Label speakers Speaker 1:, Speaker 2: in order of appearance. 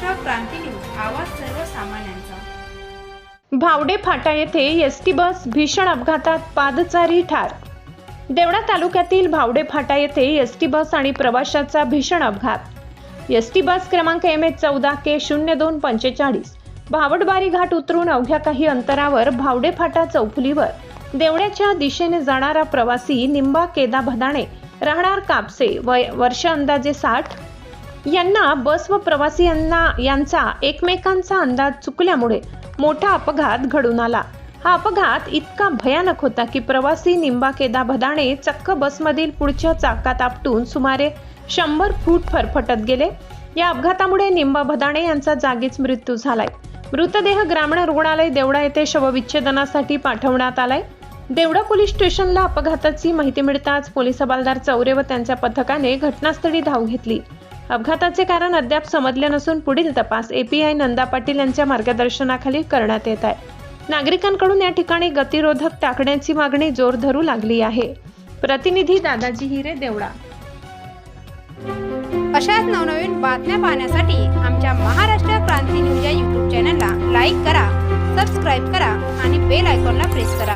Speaker 1: महाराष्ट्र क्रांती news, आवाज सर्वसामान्यांचा।
Speaker 2: भावडे फाटा येथे एसटी बस भीषण अपघातात पादचारी ठार। देवळा तालुक्यातील भावडे फाटा येथे एसटी बस आणि प्रवाशाचा भीषण अपघात। एसटी बस क्रमांक MH14K0245 भावडबारी घाट उतरून अवघ्या काही अंतरावर भावडे फाटा चौफुलीवर देवळ्याच्या दिशेने जाणारा प्रवासी निंबा केदा भदाणे राहणार कापसे वर्ष अंदाजे 60 यांना बस व प्रवासी यांचा एकमेकांचा अंदाज चुकल्यामुळे मोठा अपघात घडून आला। हा अपघात इतका भयानक होता की प्रवासी निंबा केदा भदाणे चक्क बसमधील पुढच्या चाकात आपटून सुमारे 100 फूट फरफटत गेले। या अपघातामुळे निंबा भदाणे यांचा जागीच मृत्यू झालाय। मृतदेह ग्रामीण रुग्णालय देवळा येथे शवविच्छेदनासाठी पाठवण्यात आलाय। देवळा पोलीस स्टेशनला अपघाताची माहिती मिळताच पोलीस हवालदार चौरे व त्यांच्या पथकाने घटनास्थळी धाव घेतली। अपघाताचे कारण अद्याप समजले नसून पुढील तपास API नंदा पाटील यांच्या मार्गदर्शनाखाली करण्यात येत आहे। नागरिकांकडून या ठिकाणी गतिरोधक टाकण्याची मागणी जोर धरू लागली आहे। प्रतिनिधी दादाजी हिरे, देवळा।
Speaker 1: अशाच नवनवीन बातम्या पाहण्यासाठी आमच्या महाराष्ट्र क्रांती न्यूज या YouTube चॅनलला लाईक करा, सबस्क्राईब करा आणि बेल आयकॉनला प्रेस करा।